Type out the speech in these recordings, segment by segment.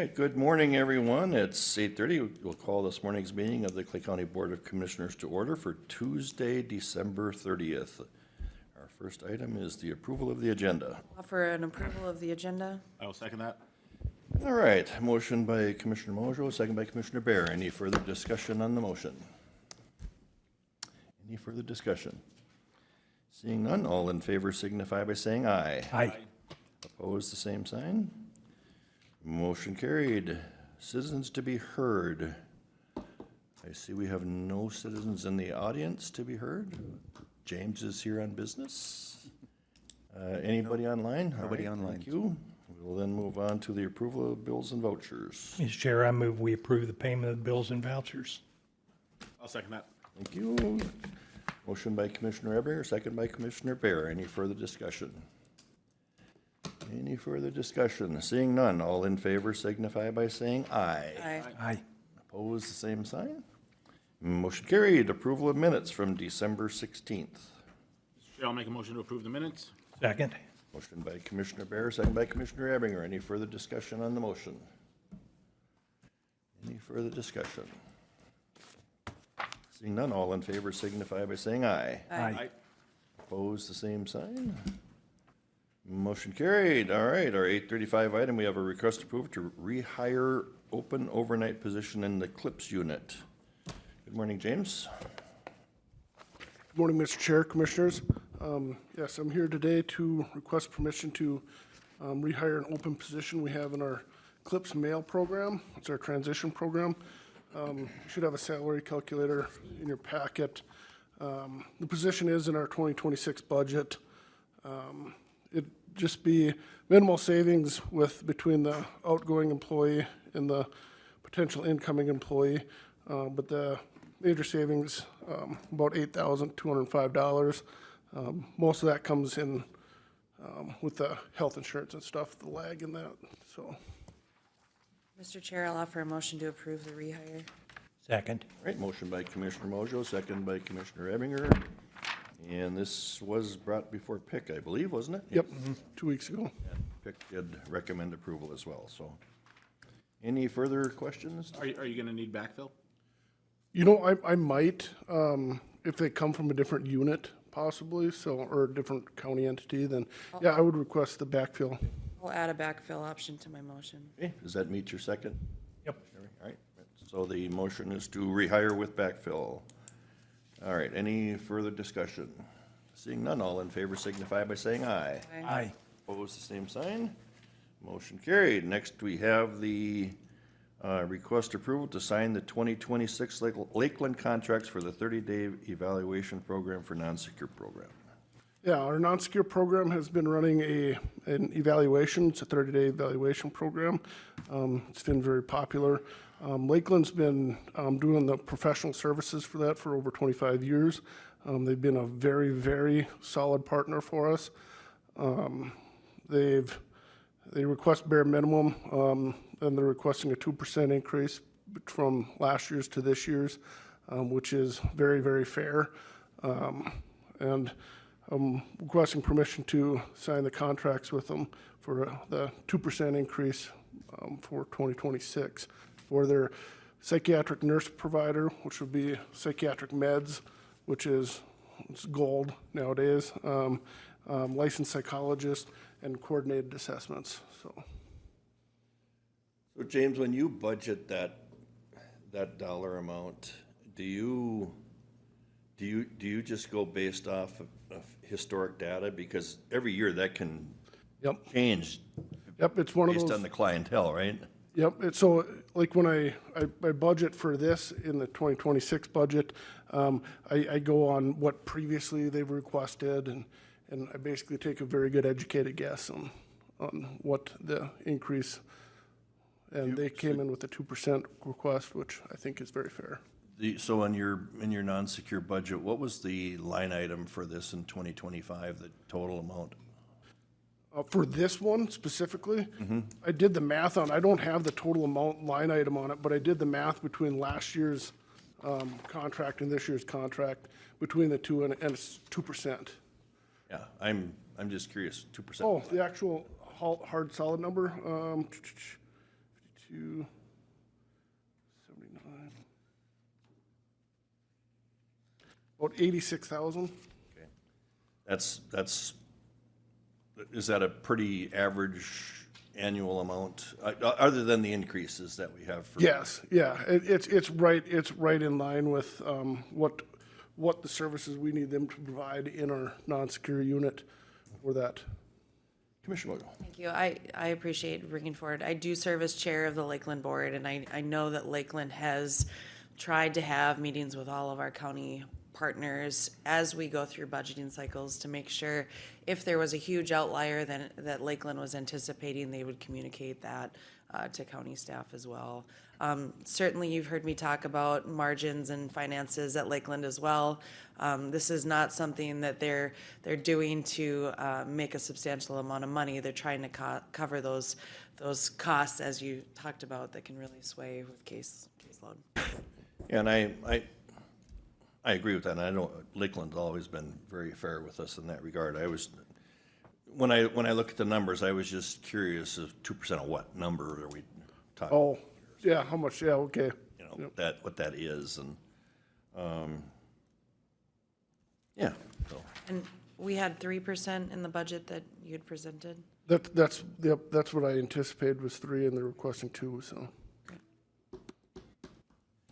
right, good morning, everyone. It's 8:30. We'll call this morning's meeting of the Clay County Board of Commissioners to order for Tuesday, December 30th. Our first item is the approval of the agenda. Offer an approval of the agenda. I will second that. All right, motion by Commissioner Mojo, second by Commissioner Bear. Any further discussion on the motion? Any further discussion? Seeing none, all in favor signify by saying aye. Aye. Opposed, the same sign. Motion carried. Citizens to be heard. I see we have no citizens in the audience to be heard. James is here on business. Anybody online? Nobody All right, online. Thank you. We will then move on to the approval of bills and vouchers. Mr. Chair, I move we approve the payment of the bills and vouchers. I'll second that. Thank you. Motion by Commissioner Ebinger, second by Commissioner Bear. Any further discussion? Any further discussion? Seeing none, all in favor signify by saying aye. Aye. Aye. Opposed, the same sign. Motion carried. Approval of minutes from December 16th. Mr. Chair, I'll make a motion to approve the minutes. Second. Motion by Commissioner Bear, second by Commissioner Ebinger. Any further discussion on the motion? Any further discussion? Seeing none, all in favor signify by saying aye. Aye. Opposed, the same sign. Motion carried. All right, our 8:35 item, we have a request approved to rehire open overnight position in the CLIPS unit. Good morning, James. Good morning, Mr. Chair, Commissioners. Yes, I'm here today to request permission to rehire an open position we have in our CLIPS mail program. It's our transition program. You should have a salary calculator in your packet. The position is in our 2026 budget. It'd just be minimal savings between the outgoing employee and the potential incoming employee, but the major savings, about $8,205. Most of that comes in with the health insurance and stuff, the lag in that, so. Mr. Chair, I'll offer a motion to approve the rehire. Second. All right, motion by Commissioner Mojo, second by Commissioner Ebinger. And this was brought before PIC, I believe, wasn't it? Yep, 2 weeks ago. And PIC did recommend approval as well, so. Any further questions? Are you going to need backfill? You know, I might, if they come from a different unit possibly, so, or a different county entity, then, yeah, I would request the backfill. I'll add a backfill option to my motion. Okay, does that meet your second? Yep. Sherry? All right, so the motion is to rehire with backfill. All right, any further discussion? Seeing none, all in favor signify by saying aye. Aye. Opposed, the same sign. Motion carried. Next, we have the request approval to sign the 2026 Lakeland contracts for the 30-day evaluation program for non-secure program. Yeah, our non-secure program has been running an evaluation. It's a 30-day evaluation program. It's been very popular. Lakeland's been doing the professional services for that for over 25 years. They've been a very, very solid partner for us. They request bare minimum, and they're requesting a 2% increase from last year's to this year's, which is very, very fair. And I'm requesting permission to sign the contracts with them for the 2% increase for 2026 for their psychiatric nurse provider, which would be psychiatric meds, which is it's gold nowadays, licensed psychologist, and coordinated assessments. So James, when you budget that dollar amount, do you just go based off of historic data? Because every year that can Yep. change Yep, it's one of based those. on the clientele, right? Yep, so like when I budget for this in the 2026 budget, I go on what previously they've requested, and I basically take a very good educated guess on what the increase, and they came in with a 2% request, which I think is very fair. So in your non-secure budget, what was the line item for this in 2025, the total amount? For this one specifically, I did the math I don't have the total amount line item on it, but I did the math between last year's contract and this year's contract, between the two, and it's 2%. Yeah, I'm just curious, 2%. Oh, the actual hard solid number, 52, About 86,000. That's, is that a pretty average annual amount, other than the increases that we have for? Yes, yeah, it's right in line with, what the services we need them to provide in our non-secure unit for that. Commissioner Boyle. Thank you. I appreciate bringing forward. I do serve as chair of the Lakeland board, and I know that Lakeland has tried to have meetings with all of our county partners as we go through budgeting cycles to make sure if there was a huge outlier that Lakeland was anticipating, they would communicate that to county staff as well. Certainly, you've heard me talk about margins and finances at Lakeland as well. This is not something that they're doing to make a substantial amount of money. They're trying to cover those costs, as you talked about, that can really sway with caseload. Yeah, and I agree with that, and I know Lakeland's always been very fair with us in that regard. When I look at the numbers, I was just curious of 2% of what number are we talking? Oh, yeah, how much, yeah, okay. You know, what that is, and, yeah, so, And we had 3% in the budget that you had presented. That's what I anticipated was 3, and they're requesting 2, so.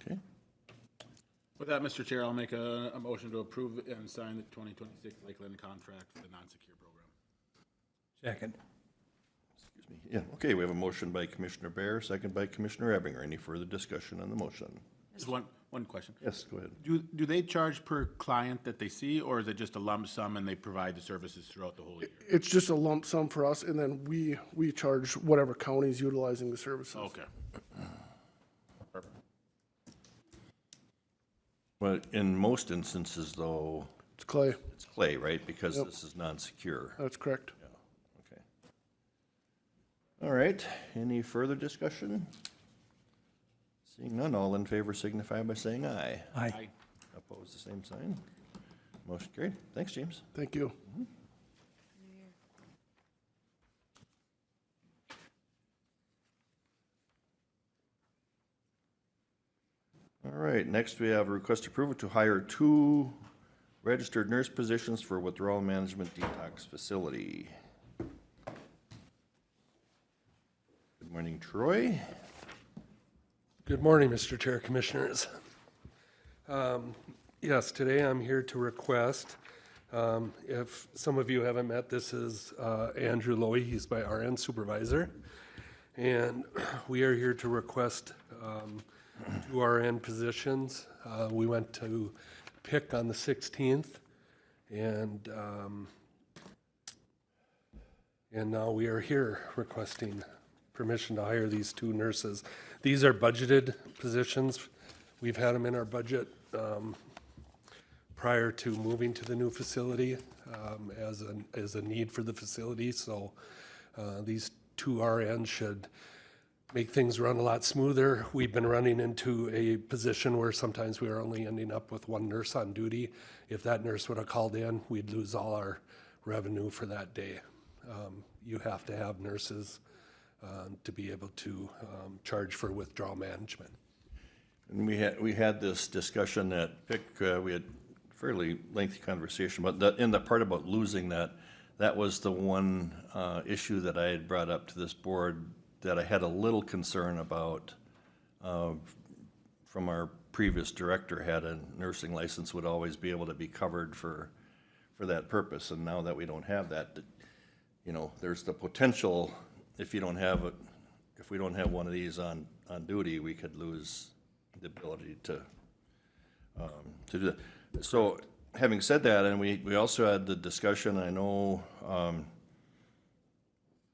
okay. With that, Mr. Chair, I'll make a motion to approve and sign the 2026 Lakeland contract for the non-secure program. Second. Excuse me. Yeah, okay, we have a motion by Commissioner Bear, second by Commissioner Ebinger. Any further discussion on the motion? Just one question. Yes, go ahead. Do they charge per client that they see, or is it just a lump sum and they provide the services throughout the whole year? It's just a lump sum for us, and then we charge whatever county's utilizing the services. Okay. Perfect. Oh. But in most instances, though, It's Clay, it's Clay, right? Because Yep. this is non-secure. that's correct. Okay. All right, any further discussion? Seeing none, all in favor signify by saying aye. Aye. Opposed, the same sign. Motion carried. Thanks, James. Thank you. All right, next we have a request approval to hire 2 registered nurse positions for withdrawal management detox facility. Good morning, Troy. Good morning, Mr. Chair, Commissioners. Yes, today I'm here to request, if some of you haven't met, this is Andrew Lowy, he's my RN supervisor. And we are here to request 2 RN positions. We went to pick on the 16th, and now we are here requesting permission to hire these 2 nurses. These are budgeted positions. We've had them in our budget prior to moving to the new facility as a need for the facility. So these 2 RNs should make things run a lot smoother. We've been running into a position where sometimes we are only ending up with 1 nurse on duty. If that nurse would have called in, we'd lose all our revenue for that day. You have to have nurses to be able to charge for withdrawal management. And we had this discussion at PIC, we had fairly lengthy conversation, but in the part about losing that was the one issue that I had brought up to this board that I had a little concern about from our previous director had a nursing license would always be able to be covered for that purpose. And now that we don't have that, you know, there's the potential if we don't have one of these on duty, we could lose the ability to do that. So having said that, and we also had the discussion, I know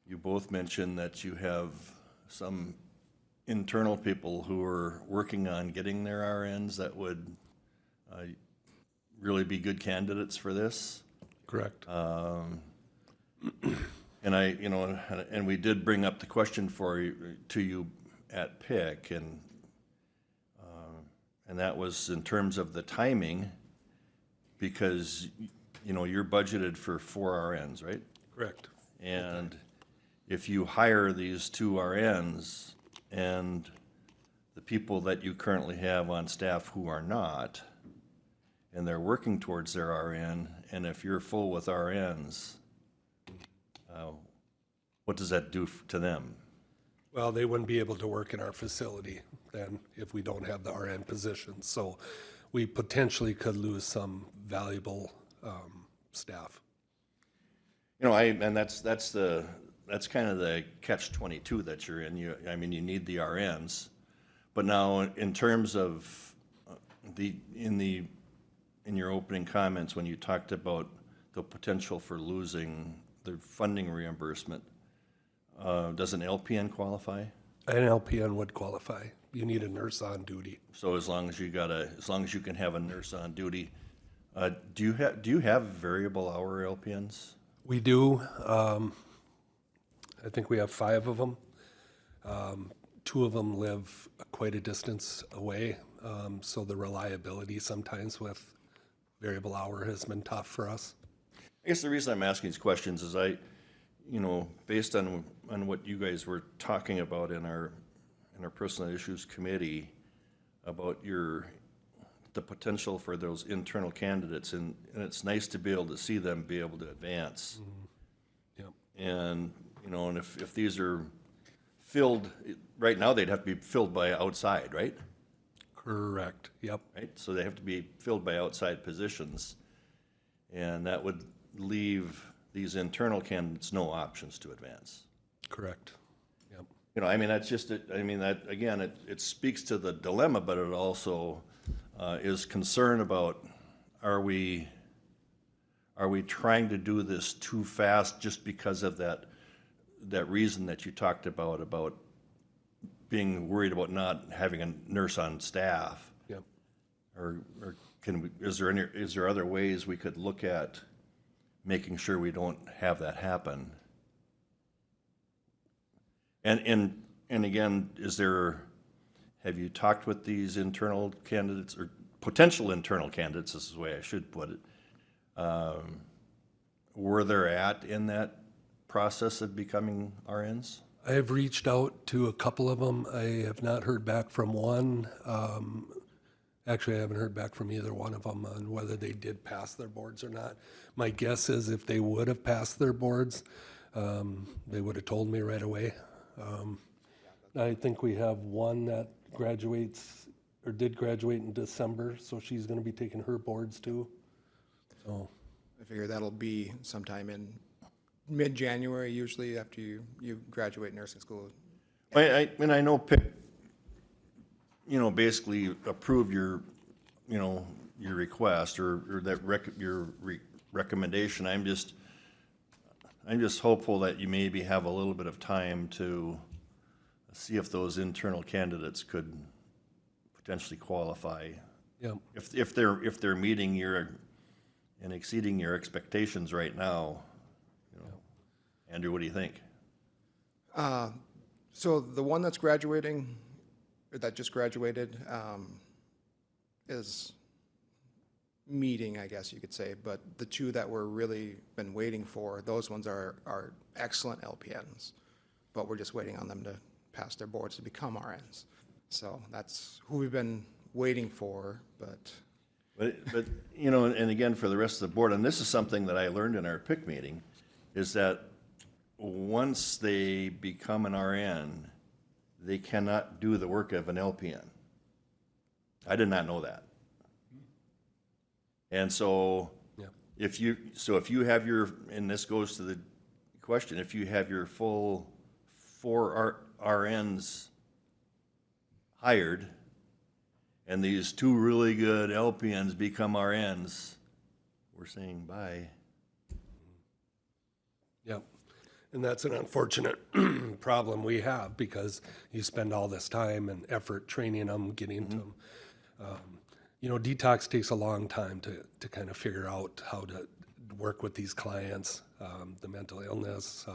you both mentioned that you have some internal people who are working on getting their RNs that would really be good candidates for this. Correct. And and we did bring up the question to you at PIC, and that was in terms of the timing, because, you know, you're budgeted for 4 RNs, right? Correct. And if you hire these 2 RNs and the people that you currently have on staff who are not, and they're working towards their RN, and if you're full with RNs, what does that do to them? Well, they wouldn't be able to work in our facility then if we don't have the RN positions. So we potentially could lose some valuable staff. You know, and that's kind of the catch-22 that you're in. I mean, you need the RNs, but now in terms of in your opening comments when you talked about the potential for losing the funding reimbursement, does an LPN qualify? An LPN would qualify. You need a nurse on duty. So as long as you can have a nurse on duty, do you have variable hour LPNs? We do. I think we have 5 of them. 2 of them live quite a distance away, so the reliability sometimes with variable hour has been tough for us. I guess the reason I'm asking these questions is based on what you guys were talking about in our Personal Issues Committee about the potential for those internal candidates, and it's nice to be able to see them be able to advance. Yep. And, and if these are filled, right now they'd have to be filled by outside, right? Correct. Yep. Right? So they have to be filled by outside positions. And that would leave these internal candidates no options to advance. Correct. Yep. I mean, that's just, that, again, it speaks to the dilemma, but it also is concern about, are we trying to do this too fast just because of that reason that you talked about being worried about not having a nurse on staff? Yep. Or is there other ways we could look at making sure we don't have that happen? And again, have you talked with these internal candidates or potential internal candidates, this is the way I should put it, where they're at in that process of becoming RNs? I have reached out to a couple of them. I have not heard back from one. Actually, I haven't heard back from either one of them on whether they did pass their boards or not. My guess is if they would have passed their boards, they would have told me right away. I think we have one that graduates or did graduate in December, so she's going to be taking her boards too. So I figure that'll be sometime in mid-January, usually after you graduate nursing school. I know Pick, basically approved your request or your recommendation. I'm just hopeful that you maybe have a little bit of time to see if those internal candidates could potentially qualify. yeah, If they're meeting and exceeding your expectations right now. Andrew, what do you think? So the one that's graduating, or that just graduated, is meeting, I guess you could say, but the 2 that we're really been waiting for, those ones are excellent LPNs, but we're just waiting on them to pass their boards to become RNs. So that's who we've been waiting for, but. But and again, for the rest of the board, and this is something that I learned in our PIC meeting, is that once they become an RN, they cannot do the work of an LPN. I did not know that. And so yeah, if you have and this goes to the question, if you have your full 4 RNs hired, and these 2 really good LPNs become RNs, we're saying bye. yeah. And that's an unfortunate problem we have because you spend all this time and effort training them, getting to them. Detox takes a long time to kind of figure out how to work with these clients, the mental illness,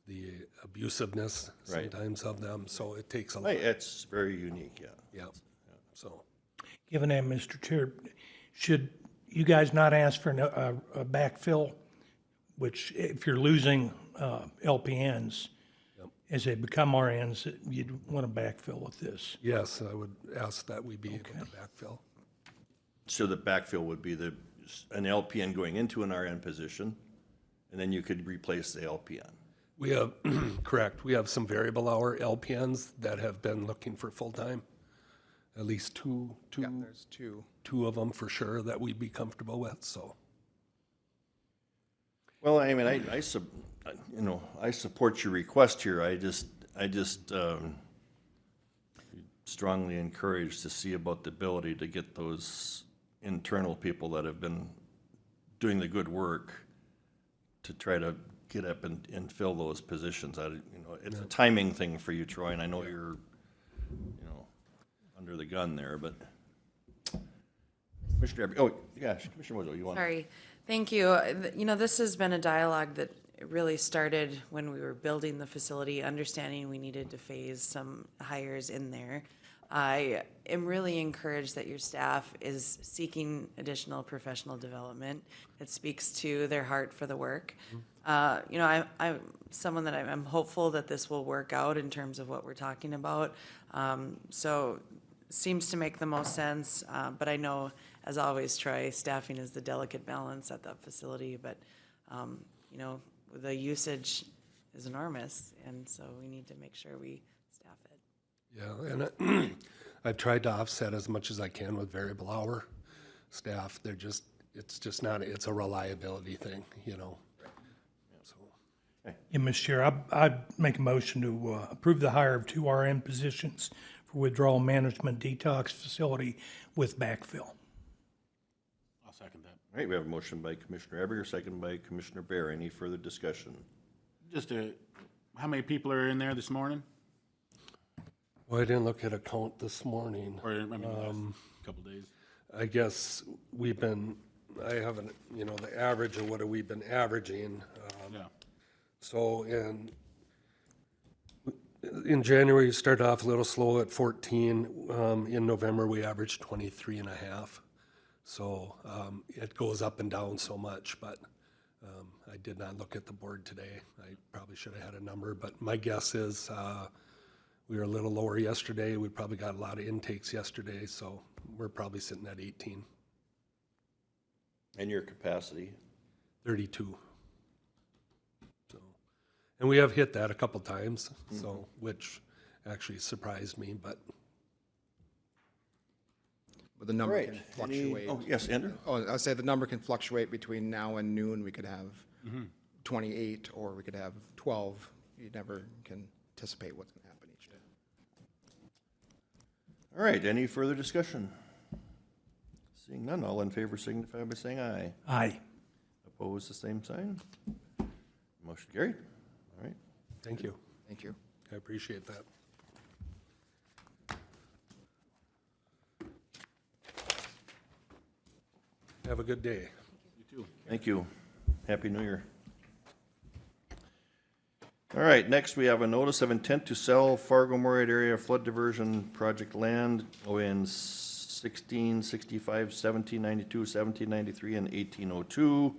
the abusiveness Right. sometimes of them. So it takes a lot. It's very unique, yeah. Yeah. So Given that, Mr. Chair, should you guys not ask for a backfill, which if you're losing LPNs as they become RNs, you'd want to backfill with this? yes, I would ask that we be able to backfill. so the backfill would be an LPN going into an RN position, and then you could replace the LPN. We have, correct, we have some variable hour LPNs that have been looking for full-time. At least two Yeah, there's two. of them for sure that we'd be comfortable with, so. Well, I mean, I support your request here. I just strongly encourage to see about the ability to get those internal people that have been doing the good work to try to get up and fill those positions. It's a timing thing for you, Troy, and I know you're, under the gun there, but Commissioner, Commissioner Woodrow, you want? Sorry. Thank you. This has been a dialogue that really started when we were building the facility, understanding we needed to phase some hires in there. I am really encouraged that your staff is seeking additional professional development. It speaks to their heart for the work. I'm someone that I'm hopeful that this will work out in terms of what we're talking about. So seems to make the most sense, but I know, as always, Troy, staffing is the delicate balance at that facility, but, the usage is enormous, and so we need to make sure we staff it. Yeah, and I've tried to offset as much as I can with variable hour staff. It's a reliability thing, So, Yeah, Mr. Chair, I'd make a motion to approve the hire of 2 RN positions for withdrawal management detox facility with backfill. I'll second that. All right, we have a motion by Commissioner Eberger, second by Commissioner Bear. Any further discussion? How many people are in there this morning? well, I didn't look at a count this morning. Or, the last couple days? I guess I haven't, the average of what have we been averaging. Yeah. So in January, we started off a little slow at 14. In November, we averaged 23 and a half. So it goes up and down so much, but I did not look at the board today. I probably should have had a number, but my guess is we were a little lower yesterday. We probably got a lot of intakes yesterday, so we're probably sitting at 18, And your capacity? 32. So, and we have hit that a couple times, so which actually surprised me, but The number Right. can fluctuate. Oh, yes, Andrew? Oh, I'll say the number can fluctuate between now and noon. We could have 28, or we could have 12. You never can anticipate what's going to happen each day. All right, any further discussion? Seeing none, all in favor signify by saying aye. Aye. Opposed, the same sign. Motion carried. All right. thank you. Thank you. I appreciate that. Have a good day. You too. Thank you. Happy New Year. All right, next we have a notice of intent to sell Fargo-Moorhead area flood diversion project land, ON 1665, 1792, 1793, and 1802.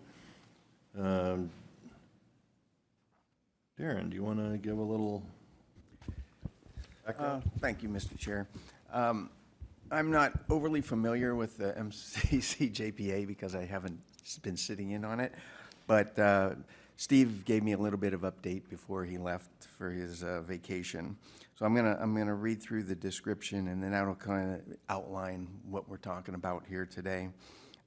Darren, do you want to give a little background? Thank you, Mr. Chair. I'm not overly familiar with the MCC-JPA because I haven't been sitting in on it, but Steve gave me a little bit of update before he left for his vacation. So I'm gonna read through the description, and then that'll kind of outline what we're talking about here today.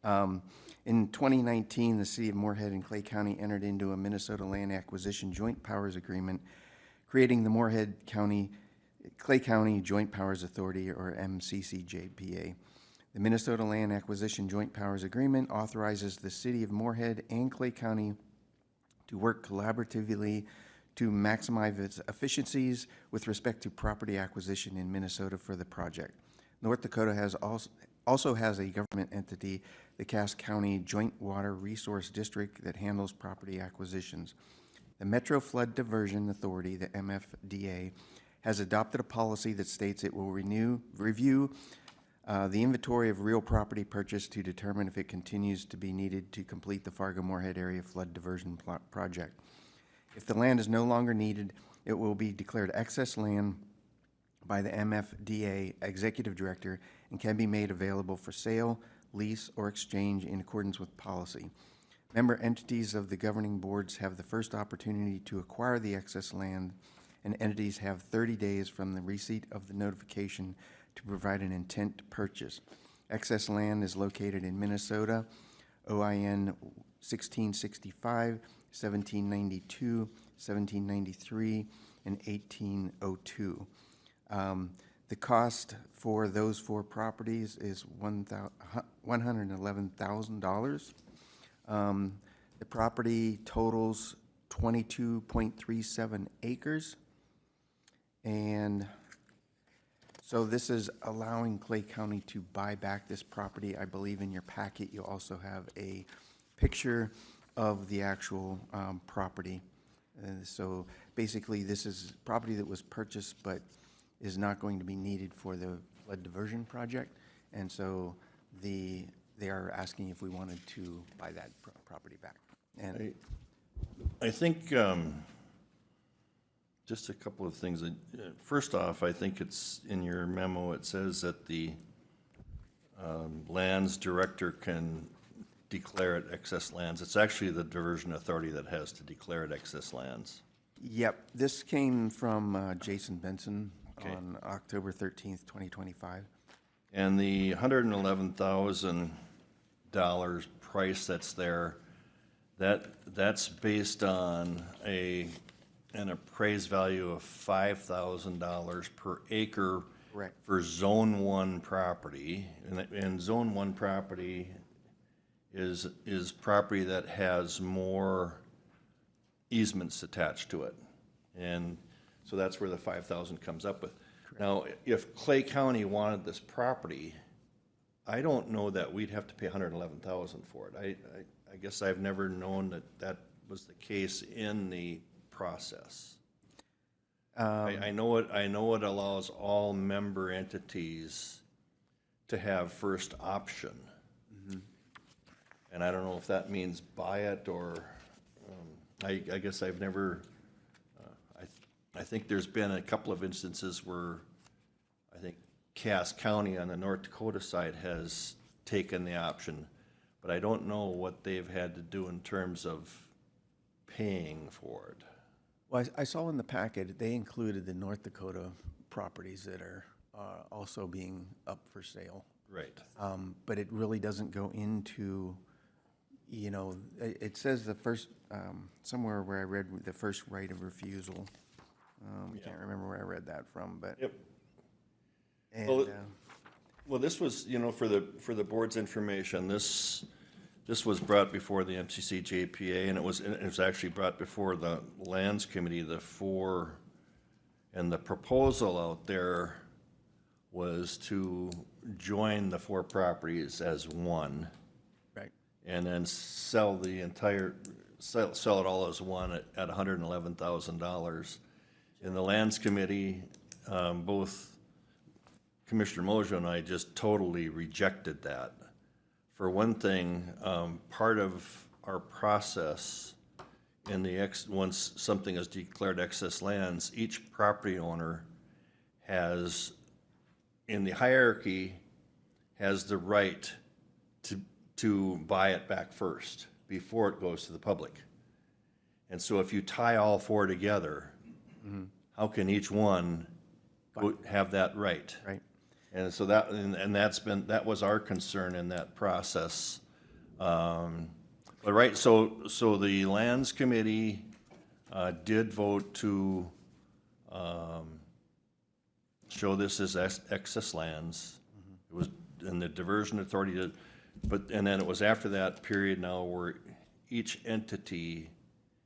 In 2019, the City of Moorhead and Clay County entered into a Minnesota Land Acquisition Joint Powers Agreement, creating the Clay County Joint Powers Authority, or MCC-JPA. The Minnesota Land Acquisition Joint Powers Agreement authorizes the City of Moorhead and Clay County to work collaboratively to maximize its efficiencies with respect to property acquisition in Minnesota for the project. North Dakota also has a government entity, the Cass County Joint Water Resource District, that handles property acquisitions. The Metro Flood Diversion Authority, the MFDA, has adopted a policy that states it will review the inventory of real property purchased to determine if it continues to be needed to complete the Fargo-Moorhead area flood diversion project. If the land is no longer needed, it will be declared excess land by the MFDA executive director and can be made available for sale, lease, or exchange in accordance with policy. Member entities of the governing boards have the first opportunity to acquire the excess land, and entities have 30 days from the receipt of the notification to provide an intent to purchase. Excess land is located in Minnesota, OIN 1665, 1792, 1793, and 1802. The cost for those 4 properties is $111,000. The property totals 22.37 acres. And so this is allowing Clay County to buy back this property. I believe in your packet you also have a picture of the actual property. So basically, this is property that was purchased but is not going to be needed for the flood diversion project. And so they are asking if we wanted to buy that property back. And I think just a couple of things. First off, I think it's in your memo, it says that the lands director can declare it excess lands. It's actually the diversion authority that has to declare it excess lands. Yep, this came from Jason Benson Okay. on October 13th, 2025. And the $111,000 price that's there, that's based on an appraised value of $5,000 per acre. Correct. For Zone 1 property. And Zone 1 property is property that has more easements attached to it. And so that's where the 5,000 comes up with. Now, if Clay County wanted this property, I don't know that we'd have to pay $111,000 for it. I guess I've never known that was the case in the process. I know it allows all member entities to have first option. And I don't know if that means buy it or, I guess I've never, I think there's been a couple of instances where I think Cass County on the North Dakota side has taken the option, but I don't know what they've had to do in terms of paying for it. Well, I saw in the packet, they included the North Dakota properties that are also being up for sale. Right. But it really doesn't go into, it says the first, somewhere where I read the first right of refusal. I can't remember where I read that from, but. Yep. And, Well, this was, for the board's information, this was brought before the MCC JPA, and it was actually brought before the Lands Committee, and the proposal out there was to join the 4 properties as one, right. and then sell it all as one at $111,000. In the Lands Committee, both Commissioner Mojo and I just totally rejected that. For one thing, part of our process in once something is declared excess lands, each property owner has, in the hierarchy, has the right to buy it back first before it goes to the public. And so if you tie all 4 together, how can each one have that right? Right. And so that was our concern in that process. But right, so the Lands Committee did vote to show this as excess lands. It was, and the Diversion Authority did, and then it was after that period now where each entity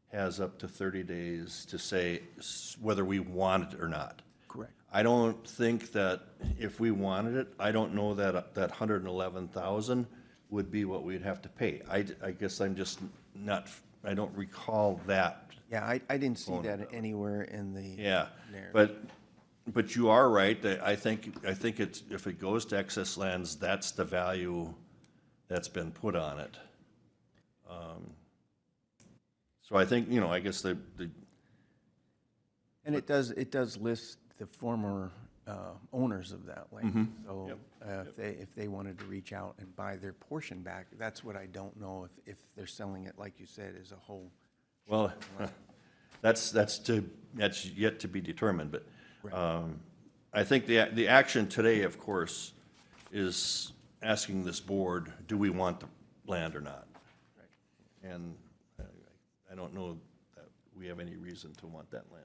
has up to 30 days to say whether we want it or not. Correct. I don't think that if we wanted it, I don't know that that $111,000 would be what we'd have to pay. I guess I'm just not, I don't recall that. Yeah, I didn't see that anywhere in the. Yeah, narrative. but you are right, that I think it's, if it goes to excess lands, that's the value that's been put on it. So I think, I guess and it does list the former owner owners of that land. So if they wanted to reach out and buy their portion back, that's what I don't know if they're selling it, like you said, as a whole. Well, that's yet to be determined, but I think the action today, of course, is asking this board, do we want the land or not? And I don't know that we have any reason to want that land.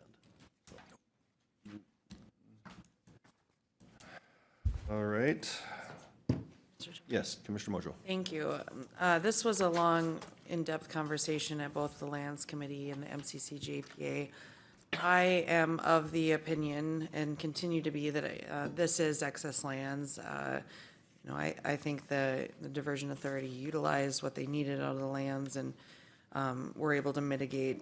All right. Yes, Commissioner Mojo. Thank you. This was a long, in-depth conversation at both the Lands Committee and the MCC-JPA. I am of the opinion, and continue to be, that this is excess lands. You know, I think the Diversion Authority utilized what they needed out of the lands and were able to mitigate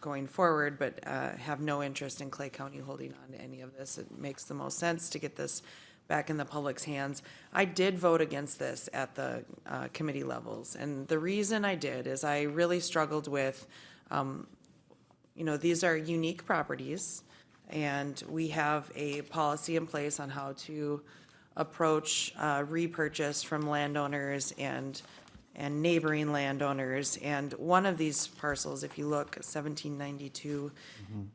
going forward, but have no interest in Clay County holding on to any of this. It makes the most sense to get this back in the public's hands. I did vote against this at the committee levels, and the reason I did is I really struggled with, you know, these are unique properties, and we have a policy in place on how to approach repurchase from landowners and neighboring landowners. And one of these parcels, if you look, 1792,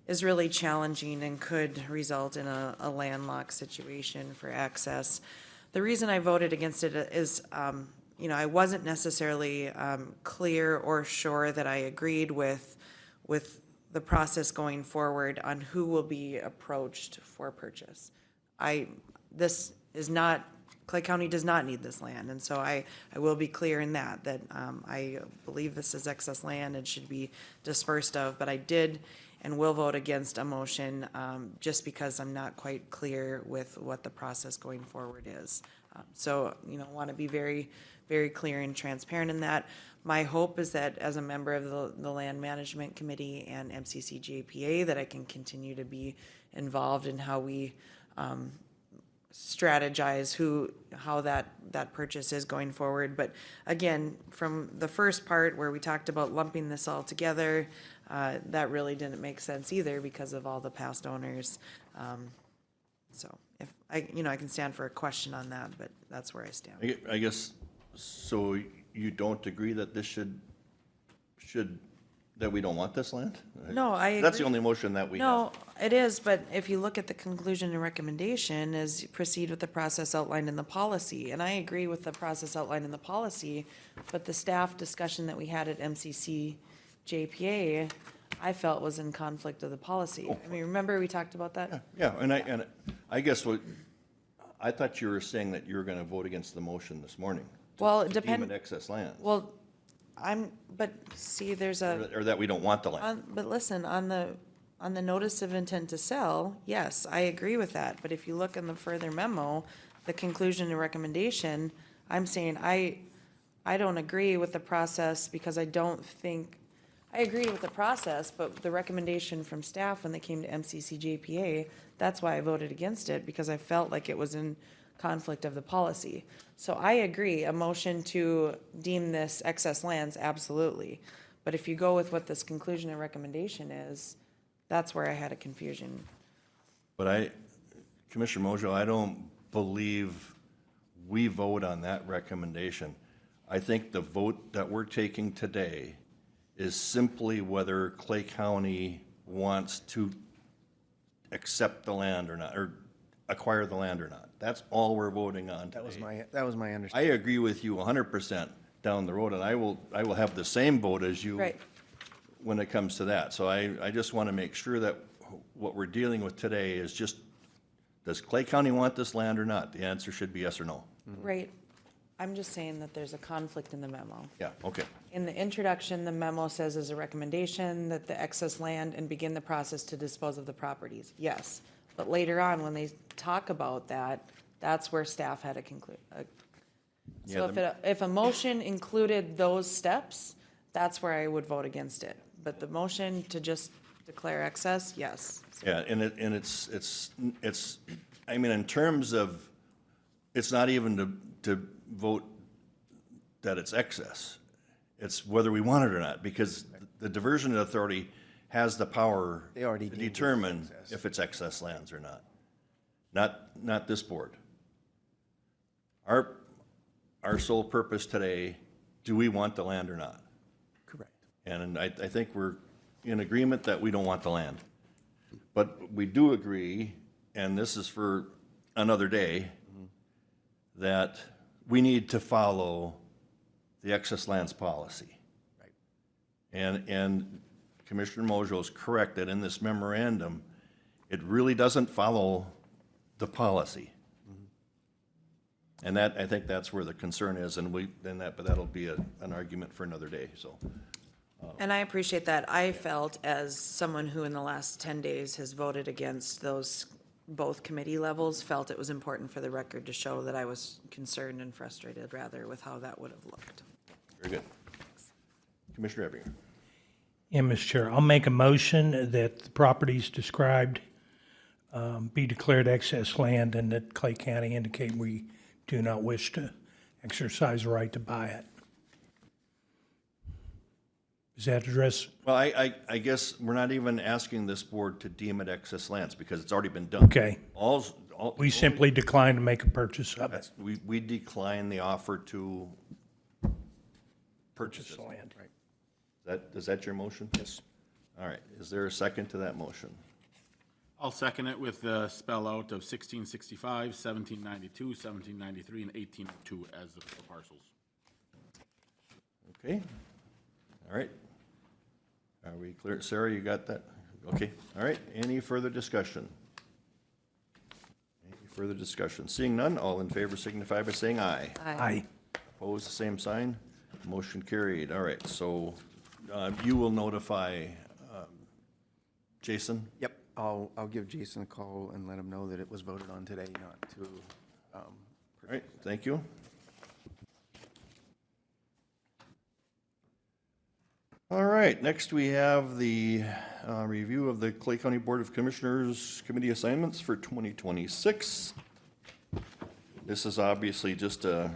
is really challenging and could result in a landlocked situation for access. The reason I voted against it is, you know, I wasn't necessarily clear or sure that I agreed with the process going forward on who will be approached for purchase. This is not, Clay County does not need this land, and so I will be clear in that I believe this is excess land and should be dispersed of, but I did and will vote against a motion just because I'm not quite clear with what the process going forward is. So, you know, want to be very, very clear and transparent in that. My hope is that as a member of the Land Management Committee and MCC-JPA, that I can continue to be involved in how we strategize how that purchase is going forward. But again, from the first part where we talked about lumping this all together, that really didn't make sense either because of all the past owners. So if I can stand for a question on that, but that's where I stand. I guess, so you don't agree that this should, that we don't want this land? No, I That's the agree. only motion that we have. No, it is, but if you look at the conclusion and recommendation, is proceed with the process outlined in the policy. And I agree with the process outlined in the policy, but the staff discussion that we had at MCC JPA, I felt was in conflict of the policy. I mean, remember we talked about that? Yeah, and I guess I thought you were saying that you were gonna vote against the motion this morning. Well, it To deem it depends. excess land, Well, but see, there's a. or that we don't want the land. But listen, on the notice of intent to sell, yes, I agree with that. But if you look in the further memo, the conclusion and recommendation, I'm saying I don't agree with the process because I don't think, I agree with the process, but the recommendation from staff when they came to MCC-JPA, that's why I voted against it, because I felt like it was in conflict of the policy. So I agree, a motion to deem this excess lands, absolutely. But if you go with what this conclusion and recommendation is, that's where I had a confusion. But Commissioner Mojo, I don't believe we vote on that recommendation. I think the vote that we're taking today is simply whether Clay County wants to accept the land or not, or acquire the land or not. That's all we're voting on today. That was my I understanding. agree with you 100% down the road, and I will have the same vote as you Right. when it comes to that. So I just want to make sure that what we're dealing with today is just, does Clay County want this land or not? The answer should be yes or no. Right. I'm just saying that there's a conflict in the memo. Yeah, okay. In the introduction, the memo says as a recommendation that the excess land and begin the process to dispose of the properties. Yes. But later on, when they talk about that, that's where staff had to conclude. So if a motion included those steps, that's where I would vote against it. But the motion to just declare excess, yes. Yeah, and it's, I mean, in terms of, it's not even to vote that it's excess. It's whether we want it or not, because the Diversion Authority has the power They already to deemed it as determine excess. if it's excess lands or not. not this board. Our sole purpose today, do we want the land or not? Correct. And I think we're in agreement that we don't want the land. But we do agree, and this is for another day, that we need to follow the excess lands policy. Right. And Commissioner Mojo is correct that in this memorandum, it really doesn't follow the policy. And that, I think that's where the concern is, but that'll be an argument for another day, so. And I appreciate that. I felt, as someone who in the last 10 days has voted against those, both committee levels, felt it was important for the record to show that I was concerned and frustrated, rather, with how that would have looked. Very good. Commissioner Ebinger. Yeah, Mr. Chair, I'll make a motion that the properties described be declared excess land and that Clay County indicate we do not wish to exercise the right to buy it. Does that address? Well, I guess we're not even asking this board to deem it excess lands because it's already been done. Okay. We We simply decline to make a purchase of it. we decline the offer to purchase it. Land. Is that your motion? Yes. All right. Is there a second to that motion? I'll second it with the spell out of 1665, 1792, 1793, and 1802 as the four parcels. Okay. All right. Are we clear? Sarah, you got that? Okay. All right. Any further discussion? Any further discussion? Seeing none, all in favor signify by saying aye. Aye. Opposed, the same sign. Motion carried. All right. So you will notify Jason? Yep, I'll give Jason a call and let him know that it was voted on today, not to, All right. Thank you. All right, next we have the review of the Clay County Board of Commissioners Committee assignments for 2026. This is obviously just a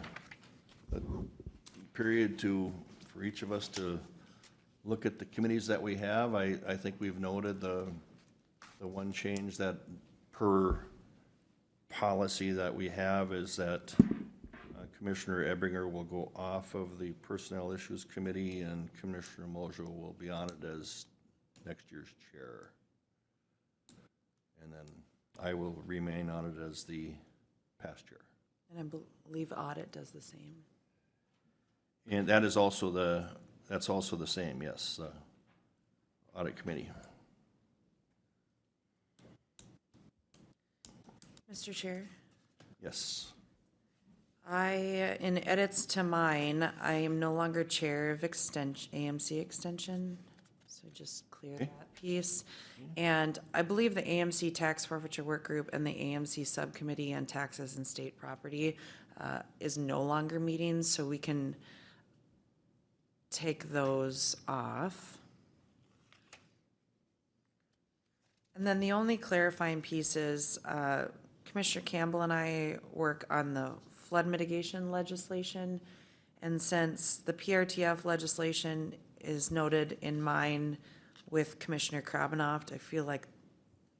period for each of us to look at the committees that we have. I think we've noted the one change that per policy that we have is that Commissioner Ebinger will go off of the Personnel Issues Committee, and Commissioner Mojo will be on it as next year's chair. And then I will remain on it as the past chair. And I believe audit does the same. And that is also that's also the same, yes, Audit Committee. Mr. Chair? Yes. In edits to mine, I am no longer chair of AMC Extension, so just clear Okay. that piece. And I believe the AMC Tax Forfeiture Work Group and the AMC Subcommittee on Taxes and State Property is no longer meeting, so we can take those off. And then the only clarifying piece is Commissioner Campbell and I work on the flood mitigation legislation. And since the PRTF legislation is noted in mine with Commissioner Krabenoft, I feel like,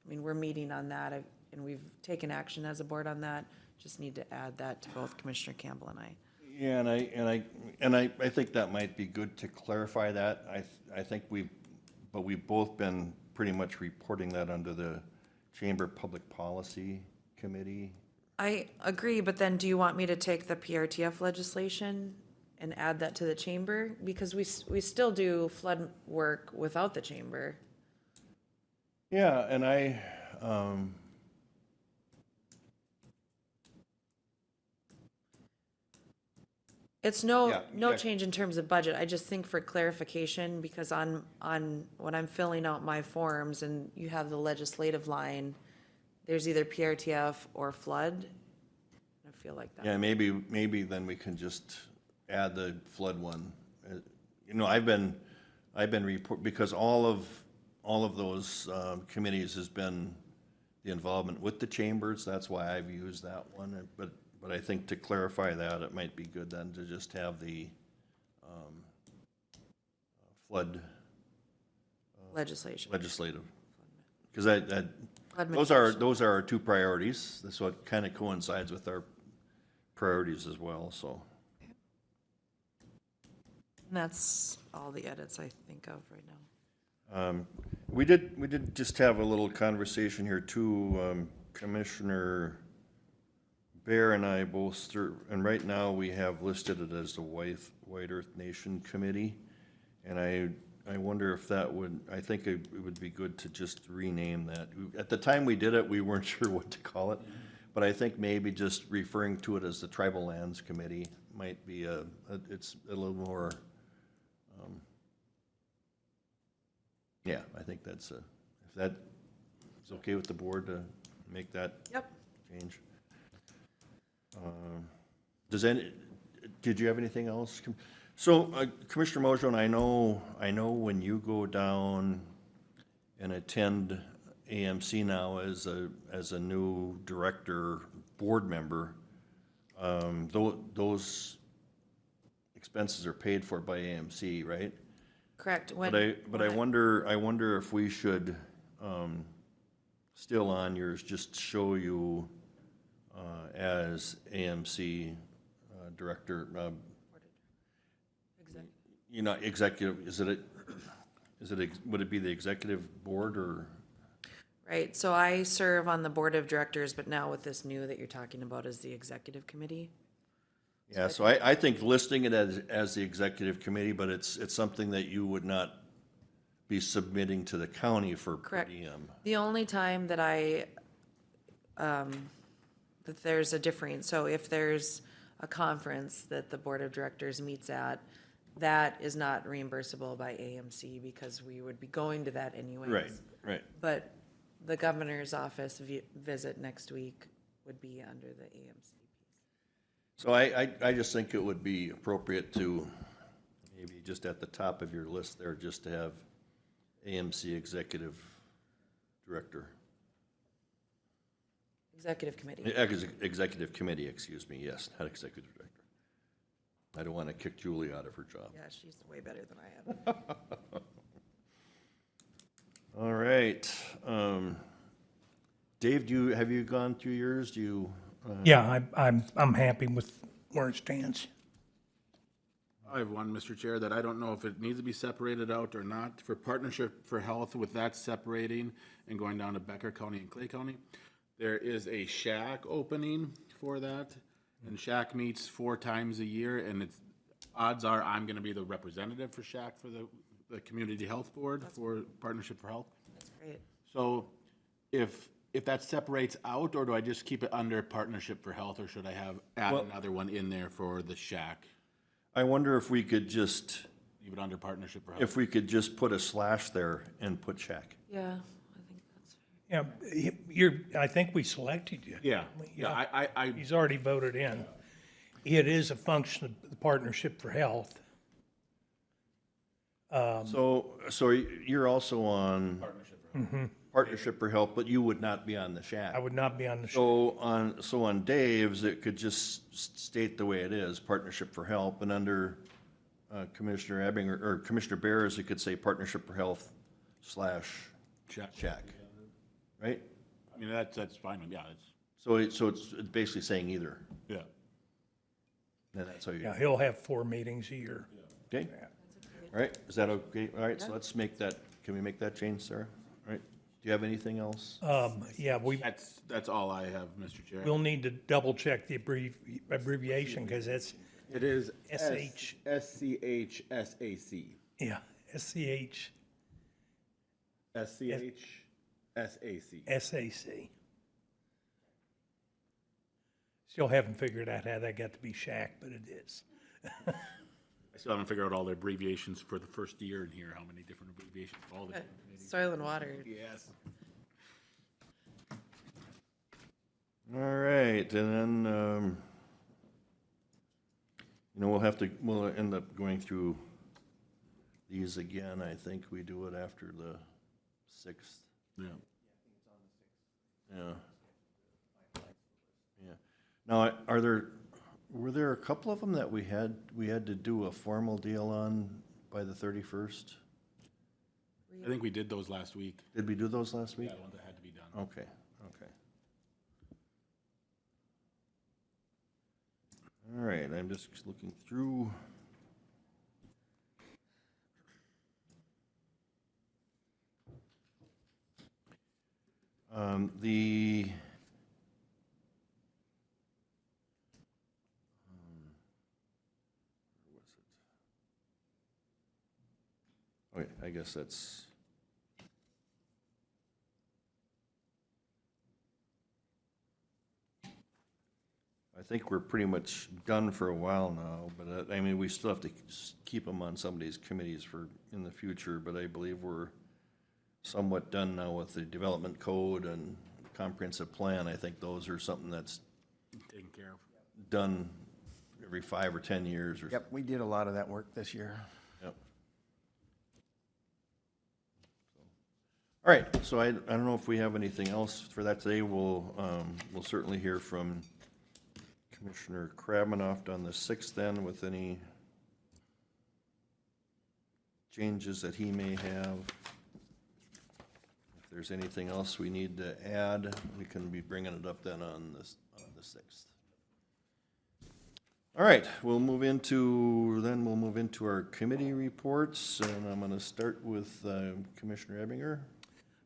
we're meeting on that and we've taken action as a board on that. Just need to add that to both Commissioner Campbell and I. Yeah, and I think that might be good to clarify that. I think we've both been pretty much reporting that under the Chamber Public Policy Committee. I agree, but then do you want me to take the PRTF legislation and add that to the chamber? Because we still do flood work without the chamber. Yeah, and It's no Yeah. change in terms of budget. I just think for clarification, because on when I'm filling out my forms and you have the legislative line, there's either PRTF or flood. I feel like that. yeah, maybe then we can just add the flood one. I've been because all of those committees has been the involvement with the chambers. That's why I've used that one. But I think to clarify that, it might be good then to just have the flood Legislation. legislative. Because Administration. are our two priorities, so it kind of coincides with our priorities as well, so. And that's all the edits I think of right now. We did just have a little conversation here too, Commissioner Bear and I both, and right now we have listed it as the White Earth Nation Committee. And I wonder if that would, I think it would be good to just rename that. At the time we did it, we weren't sure what to call it, but I think maybe just referring to it as the Tribal Lands Committee might be it's a little more, yeah, I think that's if that is okay with the board to make that Yep. change. Did you have anything else? So, Commissioner Mojo, I know when you go down and attend AMC now as a new director, board member, those expenses are paid for by AMC, right? Correct. But I wonder if we should, still on yours, just show you as AMC director, executive, would it be the executive board or? Right, so I serve on the board of directors, but now with this new that you're talking about is the executive committee. Yeah, so I think listing it as the executive committee, but it's something that you would not be submitting to the county for per Correct. diem. The only time that that there's a difference, so if there's a conference that the board of directors meets at, that is not reimbursable by AMC because we would be going to that anyways. Right. But the governor's office visit next week would be under the AMC. So I just think it would be appropriate to maybe just at the top of your list there, just to have AMC executive director. Executive committee. Executive committee, excuse me, yes, not executive director. I don't want to kick Julie out of her job. Yeah, she's way better than I am. All right. Dave, have you gone through yours? Do you? Yeah, I'm happy with where it stands. I have one, Mr. Chair, that I don't know if it needs to be separated out or not. For Partnership for Health, with that separating and going down to Becker County and Clay County, there is a shack opening for that. And shack meets 4 times a year, and odds are I'm going to be the representative for shack for the Community Health Board for Partnership for Health. That's great. So if that separates out, or do I just keep it under Partnership for Health, or should I add another one in there for the shack? I wonder if we could just, Leave it under Partnership for Health. if we could just put a slash there and put shack. Yeah, I think that's fair. Yeah, I think we selected you. Yeah, I He's already voted in. It is a function of the Partnership for Health. So you're also on Partnership for Health, but you would not be on the shack. I would not be on the show. So on Dave's, it could just state the way it is, Partnership for Health, and under Commissioner Ebbinger, or Commissioner Bears, it could say Partnership for Health / shack. Right? I mean, that's fine, yeah, So it's basically saying either, yeah. and that's how you, Yeah, he'll have 4 meetings a year. okay? All right, is that okay? All right, so let's make that, can we make that change, Sarah? All right, do you have anything else? Yeah, That's all I have, Mr. Chair. we'll need to double check the abbreviation because that's, It is SH. SCHSAC. yeah, SCH SCHSAC. SAC. Still haven't figured out how that got to be shack, but it is. I still haven't figured out all the abbreviations for the first year in here, how many different abbreviations, all the. Soil and water. Yes. All right, and then, we'll end up going through these again. I think we do it after the 6th. Yeah. Yeah. Yeah. Now, were there a couple of them that we had to do a formal deal on by the 31st? I think we did those last week. Did we do those last week? Yeah, the ones that had to be done. Okay, okay. All right, I'm just looking through. The where was it? Okay, I guess that's. I think we're pretty much done for a while now, but I mean, we still have to keep them on some of these committees for in the future, but I believe we're somewhat done now with the development code and comprehensive plan. I think those are something that's Taken care of. done every 5 or 10 years or. Yep, we did a lot of that work this year. Yep. All right, so I don't know if we have anything else for that today. We'll certainly hear from Commissioner Krabanoff on the 6th then with any changes that he may have. If there's anything else we need to add, we can be bringing it up then on the 6th. All right, we'll move into our committee reports, and I'm going to start with Commissioner Ebinger.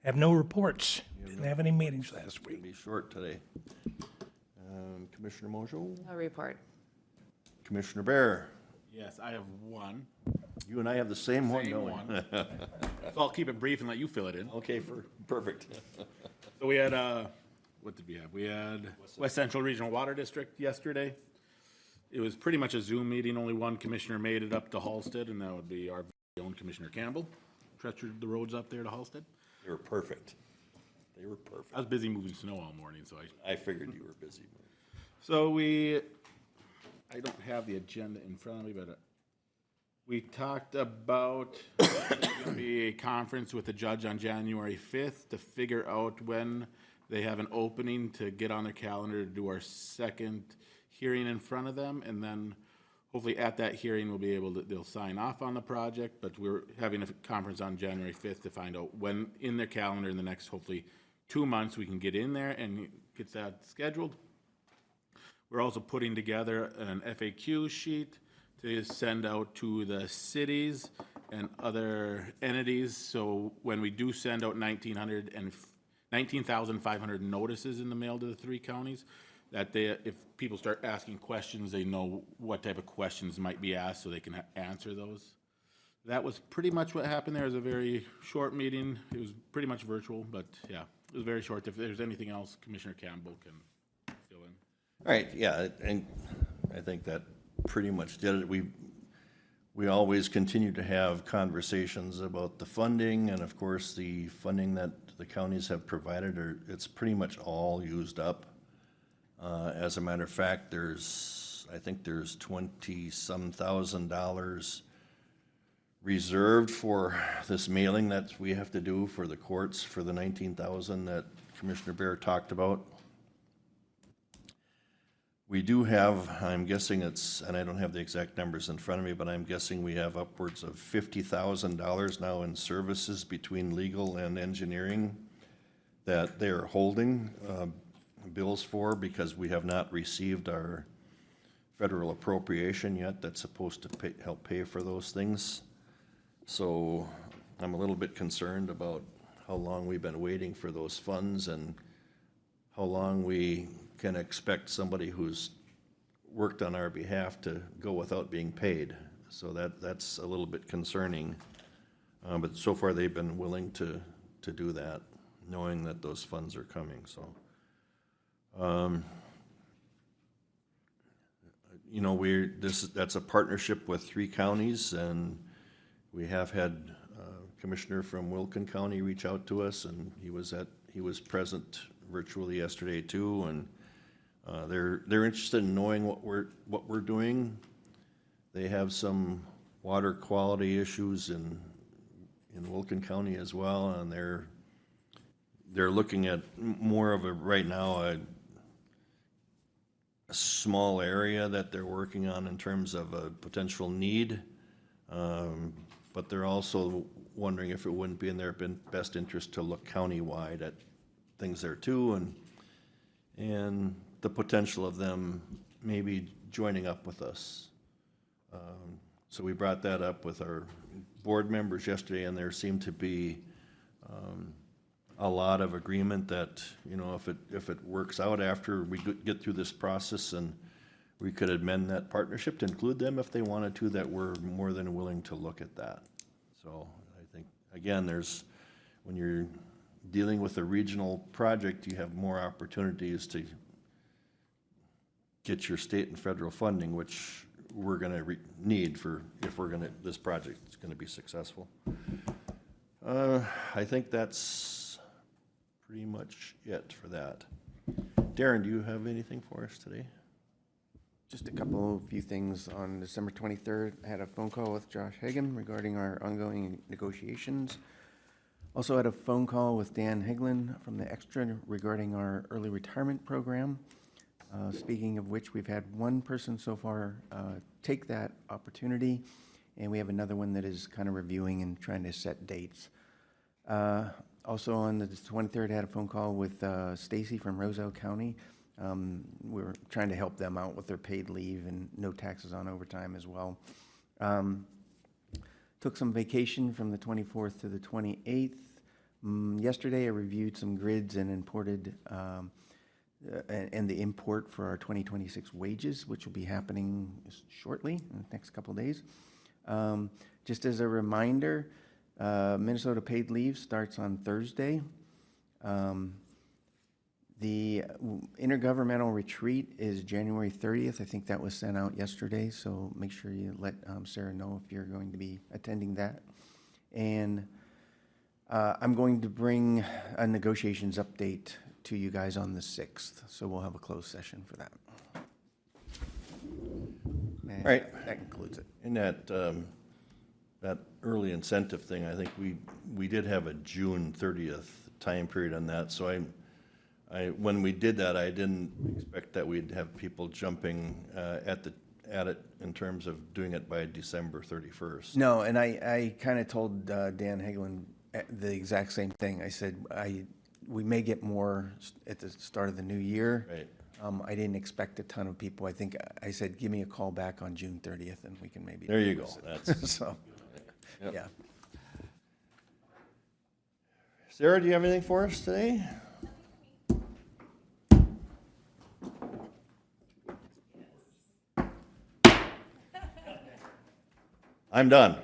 Have no reports. Didn't have any meetings last It'll week. be short today. Commissioner Mojo, A report. Commissioner Bear. Yes, I have one. You and I have the same one, Same don't we? one. So I'll keep it brief and let you fill it in. Okay, perfect. So we had, what did we have? We had West Central Regional Water District yesterday. It was pretty much a Zoom meeting. Only one commissioner made it up to Halsted, and that would be our own Commissioner Campbell. Treasured the roads up there to Halsted. They were perfect. They were perfect. I was busy moving snow all morning, so I figured you were busy. So I don't have the agenda in front of me, but we talked about there's gonna be a conference with the judge on January 5th to figure out when they have an opening to get on their calendar to do our second hearing in front of them, and then hopefully at that hearing we'll be able to, they'll sign off on the project, but we're having a conference on January 5th to find out when in their calendar in the next hopefully 2 months we can get in there and get that scheduled. We're also putting together an FAQ sheet to send out to the cities and other entities. So when we do send out 19,500 notices in the mail to the 3 counties, that if people start asking questions, they know what type of questions might be asked so they can answer those. That was pretty much what happened there. It was a very short meeting. It was pretty much virtual, but yeah, it was very short. If there's anything else, Commissioner Campbell can fill in. All right, yeah, and I think that pretty much did it. We always continue to have conversations about the funding, and of course, the funding that the counties have provided, it's pretty much all used up. As a matter of fact, I think there's $20-some thousand reserved for this mailing that we have to do for the courts for the 19,000 that Commissioner Bear talked about. We do have, I'm guessing it's, and I don't have the exact numbers in front of me, but I'm guessing we have upwards of $50,000 now in services between legal and engineering that they're holding bills for because we have not received our federal appropriation yet that's supposed to help pay for those things. So I'm a little bit concerned about how long we've been waiting for those funds and how long we can expect somebody who's worked on our behalf to go without being paid. So that's a little bit concerning. But so far, they've been willing to do that, knowing that those funds are coming, so. You know, that's a partnership with 3 counties, and we have had a commissioner from Wilkin County reach out to us, and he was present virtually yesterday too, and they're interested in knowing what we're doing. They have some water quality issues in Wilkin County as well, and they're looking at more of right now a small area that they're working on in terms of a potential need, but they're also wondering if it wouldn't be in their best interest to look countywide at things there too, and the potential of them maybe joining up with us. So we brought that up with our board members yesterday, and there seemed to be a lot of agreement that, if it works out after we get through this process, and we could amend that partnership to include them if they wanted to, that we're more than willing to look at that. So I think, again, when you're dealing with a regional project, you have more opportunities to get your state and federal funding, which we're gonna need if this project is gonna be successful. I think that's pretty much it for that. Darren, do you have anything for us today? Just a few things. On December 23rd, I had a phone call with Josh Hagan regarding our ongoing negotiations. Also had a phone call with Dan Higlin from the Extra regarding our early retirement program. Speaking of which, we've had one person so far take that opportunity, and we have another one that is kind of reviewing and trying to set dates. Also on the 23rd, I had a phone call with Stacy from Roselle County. We're trying to help them out with their paid leave and no taxes on overtime as well. Took some vacation from the 24th to the 28th. Yesterday, I reviewed some grids and imported and the import for our 2026 wages, which will be happening shortly in the next couple of days. Just as a reminder, Minnesota paid leave starts on Thursday. The intergovernmental retreat is January 30th. I think that was sent out yesterday, so make sure you let Sarah know if you're going to be attending that. And I'm going to bring a negotiations update to you guys on the 6th, so we'll have a closed session for that. And Right. that concludes it. In that early incentive thing, I think we did have a June 30th time period on that, so when we did that, I didn't expect that we'd have people jumping at it in terms of doing it by December 31st. No, and I kind of told Dan Hagelin the exact same thing. I said, we may get more at the start of the new year. Right. I didn't expect a ton of people. I think I said, give me a call back on June 30th and we can maybe. There you go. That's, So, Yep. yeah. Sarah, do you have anything for us today? I'm done.